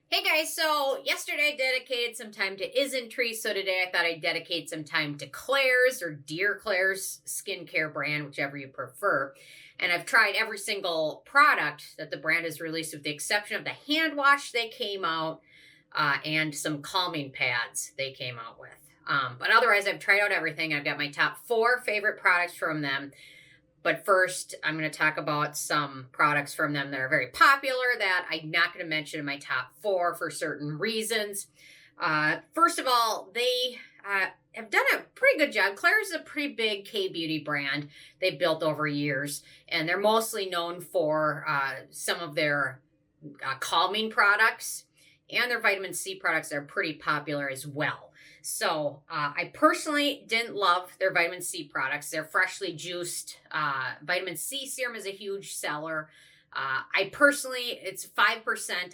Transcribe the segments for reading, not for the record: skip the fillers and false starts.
Hey guys, so yesterday I dedicated some time to Isntree, so today I thought I'd dedicate some time to Klairs or Dear Klairs skincare brand, whichever you prefer. And I've tried every single product that the brand has released with the exception of the hand wash they came out and some calming pads they came out with. But otherwise, I've tried out everything. I've got my top 4 favorite products from them. But first, I'm going to talk about some products from them that are very popular that I'm not going to mention in my top 4 for certain reasons. First of all, they have done a pretty good job. Klairs is a pretty big K-beauty brand they've built over years, and they're mostly known for some of their calming products and their vitamin C products are pretty popular as well. So I personally didn't love their vitamin C products. Their freshly juiced vitamin C serum is a huge seller. I personally, it's 5%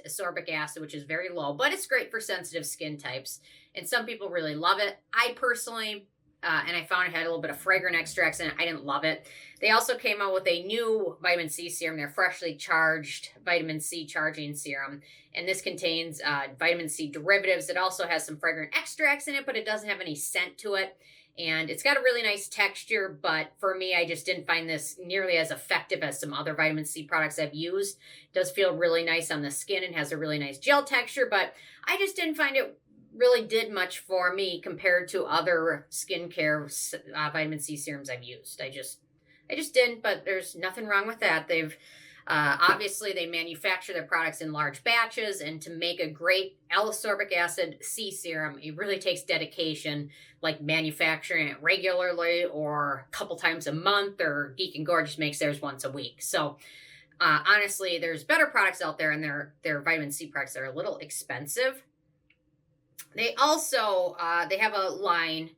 ascorbic acid, which is very low, but it's great for sensitive skin types. And some people really love it. I personally, and I found it had a little bit of fragrant extracts in it. I didn't love it. They also came out with a new vitamin C serum, their freshly charged vitamin C charging serum. And this contains vitamin C derivatives. It also has some fragrant extracts in it, but it doesn't have any scent to it. And it's got a really nice texture, but for me, I just didn't find this nearly as effective as some other vitamin C products I've used. It does feel really nice on the skin and has a really nice gel texture, but I just didn't find it really did much for me compared to other skincare vitamin C serums I've used. I just didn't, but there's nothing wrong with that. They've obviously they manufacture their products in large batches, and to make a great L-ascorbic acid C serum, it really takes dedication, like manufacturing it regularly or a couple times a month, or Geek and Gorgeous makes theirs once a week. So honestly, there's better products out there, and their vitamin C products are a little expensive. They also, they have a line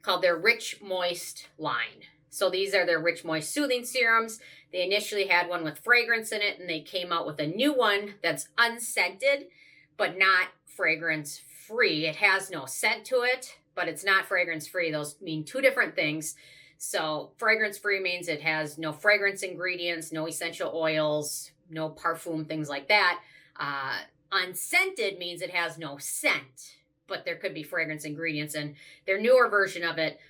called their Rich Moist line. So these are their Rich Moist Soothing Serums. They initially had one with fragrance in it, and they came out with a new one that's unscented, but not fragrance free. It has no scent to it, but it's not fragrance free. Those mean 2 different things. So fragrance free means it has no fragrance ingredients, no essential oils, no parfum, things like that. Unscented means it has no scent, but there could be fragrance ingredients, and their newer version of it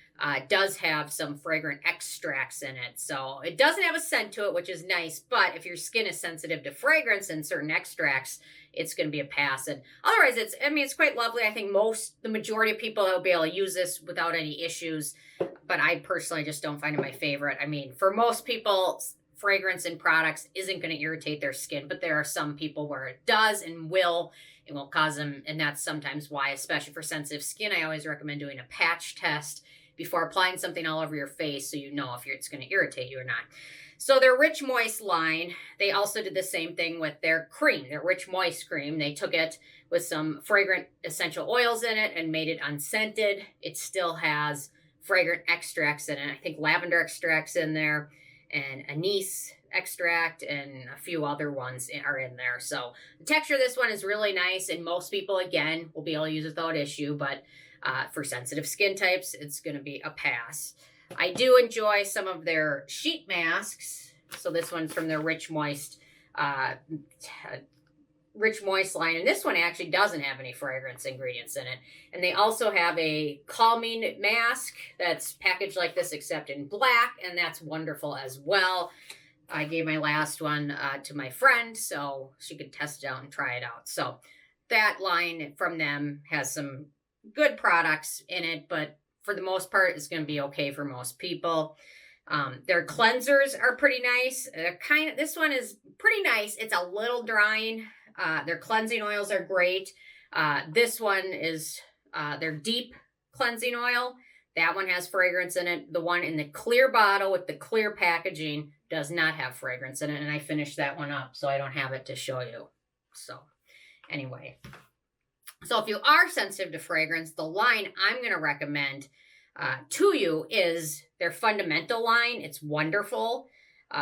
does have some fragrant extracts in it. So it doesn't have a scent to it, which is nice, but if your skin is sensitive to fragrance and certain extracts, it's going to be a pass. And otherwise, it's quite lovely. I think the majority of people will be able to use this without any issues, but I personally just don't find it my favorite. I mean, for most people, fragrance in products isn't going to irritate their skin, but there are some people where it does and will. It will cause them, and that's sometimes why, especially for sensitive skin, I always recommend doing a patch test before applying something all over your face so you know if it's going to irritate you or not. So their Rich Moist line, they also did the same thing with their cream, their Rich Moist cream. They took it with some fragrant essential oils in it and made it unscented. It still has fragrant extracts in it. I think lavender extracts in there, and anise extract, and a few other ones are in there. So the texture of this one is really nice, and most people, again, will be able to use it without issue, but for sensitive skin types, it's going to be a pass. I do enjoy some of their sheet masks. So this one's from their Rich Moist line, and this one actually doesn't have any fragrance ingredients in it. And they also have a calming mask that's packaged like this except in black, and that's wonderful as well. I gave my last one to my friend so she could test it out and try it out. So that line from them has some good products in it, but for the most part, it's going to be okay for most people. Their cleansers are pretty nice. This one is pretty nice. It's a little drying. Their cleansing oils are great. This one is their deep cleansing oil. That one has fragrance in it. The one in the clear bottle with the clear packaging does not have fragrance in it, and I finished that one up, so I don't have it to show you. So anyway, so if you are sensitive to fragrance, the line I'm going to recommend to you is their Fundamental line. It's wonderful.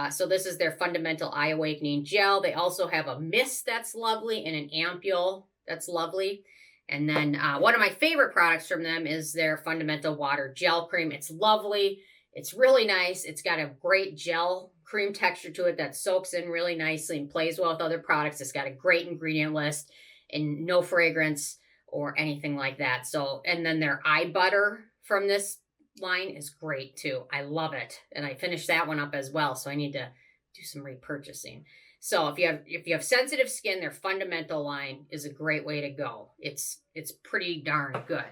So this is their Fundamental Eye Awakening Gel. They also have a mist that's lovely and an ampule that's lovely. And then one of my favorite products from them is their Fundamental Water Gel Cream. It's lovely. It's really nice. It's got a great gel cream texture to it that soaks in really nicely and plays well with other products. It's got a great ingredient list. and no fragrance or anything like that. So, and then their eye butter from this line is great too. I love it. And I finished that one up as well. So I need to do some repurchasing. So if you have sensitive skin, their fundamental line is a great way to go. It's pretty darn good,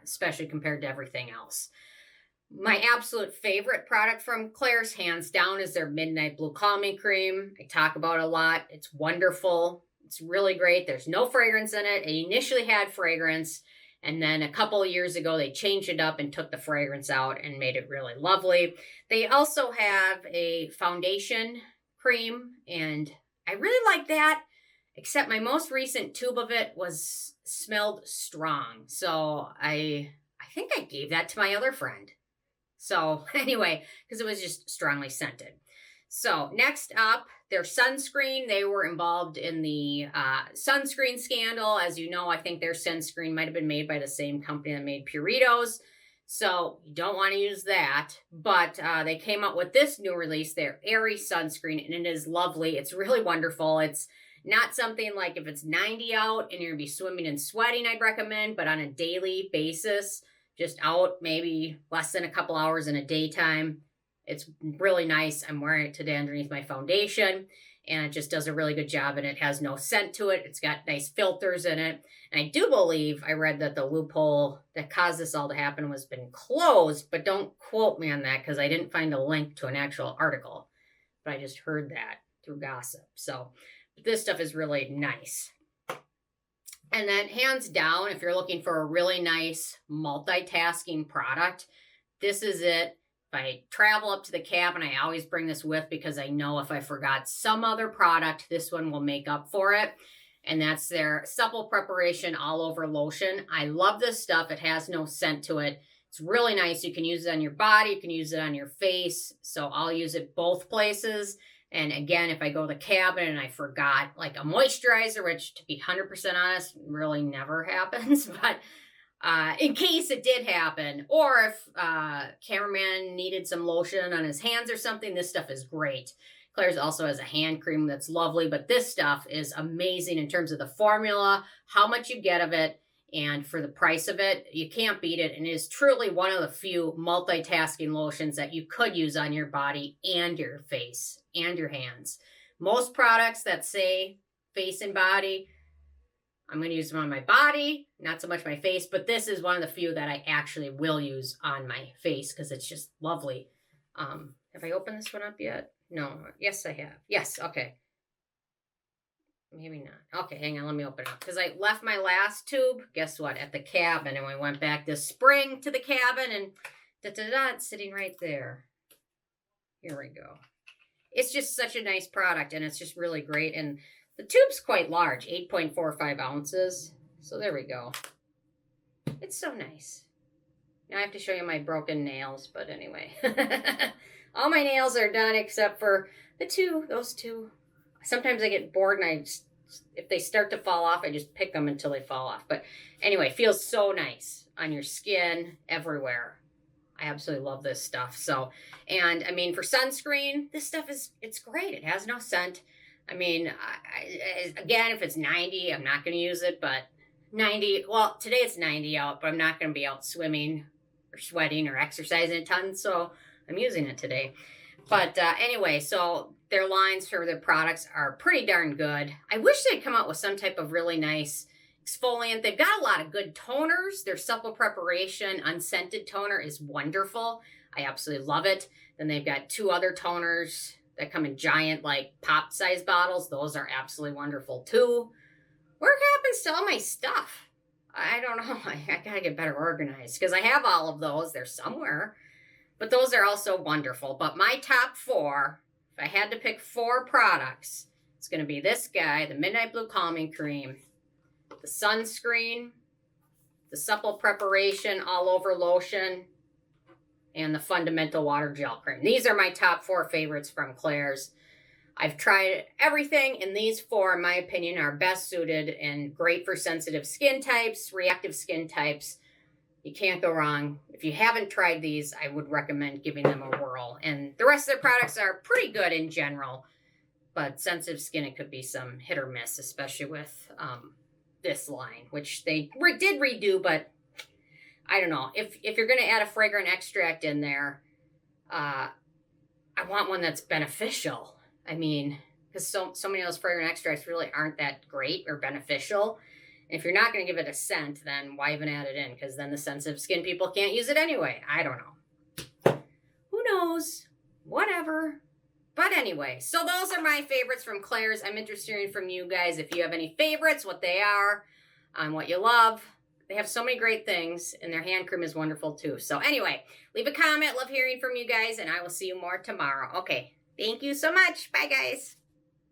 especially compared to everything else. My absolute favorite product from Klairs, hands down, is their Midnight Blue Calming Cream. I talk about it a lot. It's wonderful. It's really great. There's no fragrance in it. It initially had fragrance, and then a couple of years ago, they changed it up and took the fragrance out and made it really lovely. They also have a foundation cream, and I really like that, except my most recent tube of it smelled strong. So I think I gave that to my other friend. So anyway, because it was just strongly scented. So next up, their sunscreen. They were involved in the sunscreen scandal. As you know, I think their sunscreen might have been made by the same company that made Puritos. So you don't want to use that. But they came up with this new release, their Airy Sunscreen, and it is lovely. It's really wonderful. It's not something like if it's 90 out and you're going to be swimming and sweating, I'd recommend, but on a daily basis, just out maybe less than a couple hours in a daytime. It's really nice. I'm wearing it today underneath my foundation, and it just does a really good job, and it has no scent to it. It's got nice filters in it. And I do believe I read that the loophole that caused this all to happen was been closed, but don't quote me on that because I didn't find a link to an actual article. But I just heard that through gossip. So this stuff is really nice. And then hands down, if you're looking for a really nice multitasking product, this is it. If I travel up to the cabin, I always bring this with because I know if I forgot some other product, this one will make up for it. And that's their Supple Preparation All Over Lotion. I love this stuff. It has no scent to it. It's really nice. You can use it on your body. You can use it on your face. So I'll use it both places. And again, if I go to the cabin and I forgot like a moisturizer, which to be 100% honest, really never happens, but in case it did happen, or if cameraman needed some lotion on his hands or something, this stuff is great. Klairs also has a hand cream that's lovely, but this stuff is amazing in terms of the formula, how much you get of it, and for the price of it, you can't beat it. And it is truly one of the few multitasking lotions that you could use on your body and your face and your hands. Most products that say face and body, I'm going to use them on my body, not so much my face, but this is one of the few that I actually will use on my face because it's just lovely. Have I opened this one up yet? No. Yes, I have. Yes. Okay. Maybe not. Okay, hang on. Let me open it up. Because I left my last tube, guess what, at the cabin. And we went back this spring to the cabin and it's sitting right there. Here we go. It's just such a nice product and it's just really great. And the tube's quite large, 8.45 ounces. So there we go. It's so nice. Now I have to show you my broken nails, but anyway. All my nails are done except for those two. Sometimes I get bored and if they start to fall off, I just pick them until they fall off. But anyway, it feels so nice on your skin, everywhere. I absolutely love this stuff. So, and I mean, for sunscreen, this stuff it's great. It has no scent. I mean, again, if it's 90, I'm not going to use it, but 90, well, today it's 90 out, but I'm not going to be out swimming or sweating or exercising a ton, so I'm using it today. But anyway, so their lines for their products are pretty darn good. I wish they'd come out with some type of really nice exfoliant. They've got a lot of good toners. Their Supple Preparation Unscented Toner is wonderful. I absolutely love it. Then they've got two other toners that come in giant, like, pop-sized bottles. Those are absolutely wonderful, too. Where happens to all my stuff? I don't know. I gotta get better organized because I have all of those. They're somewhere. But those are also wonderful. But my top four, if I had to pick 4 products, it's going to be this guy, the Midnight Blue Calming Cream, the sunscreen, the Supple Preparation All Over Lotion, and the Fundamental Water Gel Cream. These are my top 4 favorites from Klairs. I've tried everything, and these 4, in my opinion, are best suited and great for sensitive skin types, reactive skin types. You can't go wrong. If you haven't tried these, I would recommend giving them a whirl. And the rest of their products are pretty good in general, but sensitive skin, it could be some hit or miss, especially with this line, which they did redo, but I don't know. If you're going to add a fragrant extract in there, I want one that's beneficial. I mean, because so many of those fragrant extracts really aren't that great or beneficial. And if you're not going to give it a scent, then why even add it in? Because then the sensitive skin people can't use it anyway. I don't know. Who knows? Whatever. But anyway, so those are my favorites from Klairs. I'm interested in from you guys if you have any favorites, what they are, what you love. They have so many great things, and their hand cream is wonderful too. So anyway, leave a comment. Love hearing from you guys, and I will see you more tomorrow. Okay, thank you so much. Bye, guys.